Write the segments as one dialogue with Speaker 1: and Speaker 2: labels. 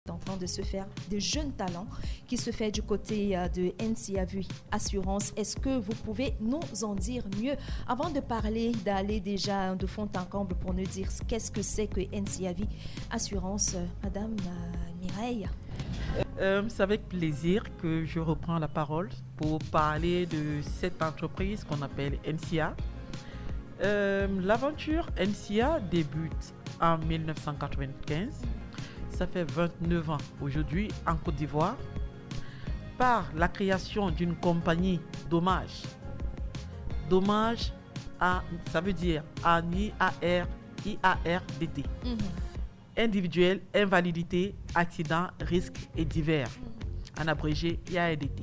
Speaker 1: en train de se faire, de jeunes talents qui se fait du côté de NCA Vie Assurance. Est-ce que vous pouvez nous en dire mieux avant de parler, d'aller déjà de fond en comble pour nous dire qu'est-ce que c'est que NCA Vie Assurance, Madame Mireille?
Speaker 2: C'est avec plaisir que je reprends la parole pour parler de cette entreprise qu'on appelle NCA. L'aventure NCA débute en 1995. Ça fait 29 ans aujourd'hui en Côte d'Ivoire, par la création d'une compagnie dommage. Dommage, ça veut dire IARDT. Individuel, invalidité, accident, risque et divers. En abrégé, IARDT.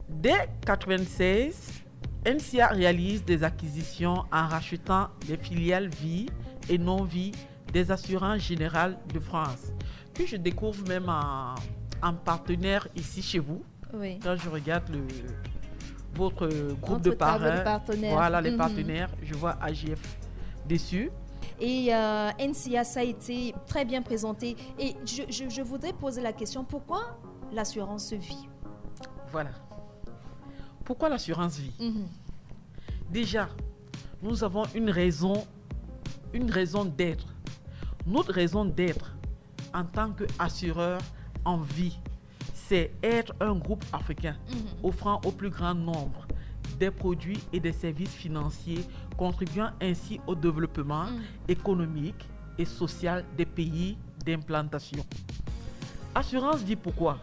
Speaker 2: Dès 1996, NCA réalise des acquisitions en rachetant les filiales vie et non-vie des assurances générales de France. Puis je découvre même un partenaire ici chez vous.
Speaker 1: Oui.
Speaker 2: Quand je regarde votre groupe de parrains, voilà les partenaires, je vois AGF dessus.
Speaker 1: Et NCA, ça a été très bien présenté. Et je voudrais poser la question, pourquoi l'assurance vie?
Speaker 2: Voilà. Pourquoi l'assurance vie? Déjà, nous avons une raison d'être. Notre raison d'être en tant qu'assureur en vie, c'est être un groupe africain offrant au plus grand nombre des produits et des services financiers, contribuant ainsi au développement économique et social des pays d'implantation. Assurance vie, pourquoi?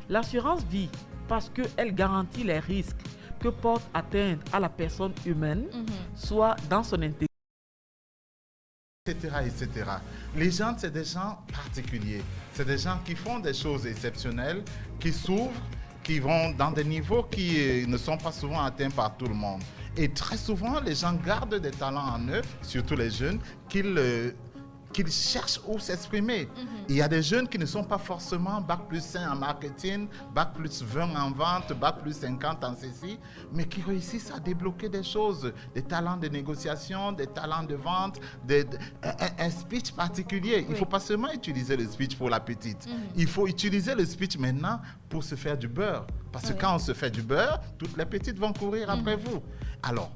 Speaker 2: L'assurance vie, parce qu'elle garantit les risques que porte atteinte à la personne humaine, soit dans son intégrité,
Speaker 3: etc. Les gens, c'est des gens particuliers. C'est des gens qui font des choses exceptionnelles, qui s'ouvrent, qui vont dans des niveaux qui ne sont pas souvent atteints par tout le monde. Et très souvent, les gens gardent des talents en eux, surtout les jeunes, qu'ils cherchent où s'exprimer. Il y a des jeunes qui ne sont pas forcément bac+5 en marketing, bac+20 en vente, bac+50 en ceci, mais qui réussissent à débloquer des choses, des talents de négociation, des talents de vente, un speech particulier. Il ne faut pas seulement utiliser le speech pour la petite. Il faut utiliser le speech maintenant pour se faire du beurre. Parce que quand on se fait du beurre, toutes les petites vont courir après vous. Alors,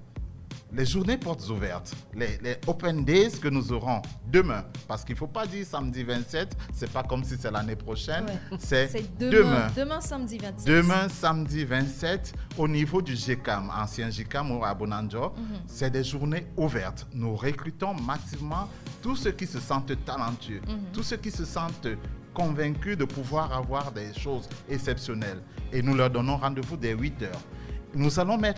Speaker 3: les journées portes ouvertes, les open days que nous aurons demain, parce qu'il ne faut pas dire samedi 27, c'est pas comme si c'est l'année prochaine, c'est demain.
Speaker 1: Demain samedi 27.
Speaker 3: Demain samedi 27, au niveau du GCAM, ancien GCAM ou à Bonanjo, c'est des journées ouvertes. Nous recrutons massivement tous ceux qui se sentent talentueux, tous ceux qui se sentent convaincus de pouvoir avoir des choses exceptionnelles. Et nous leur donnons rendez-vous dès 8 heures. Nous allons mettre